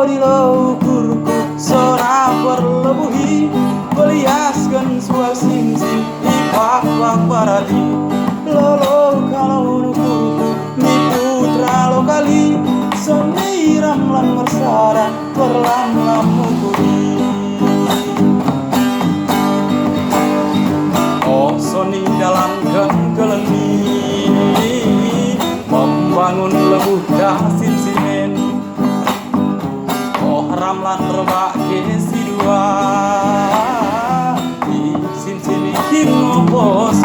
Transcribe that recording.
Lilo ukurku sora berlebuhi beliaskan suak sim-sim ipak-pak parali lolo kalau ukurku mi putra lokali semiram lan mersara perlam-lam mukuri oh soni dalam genggeleni membangun lebuh dasim simen ramlan rebak kesi dua di sin sini kim ngopos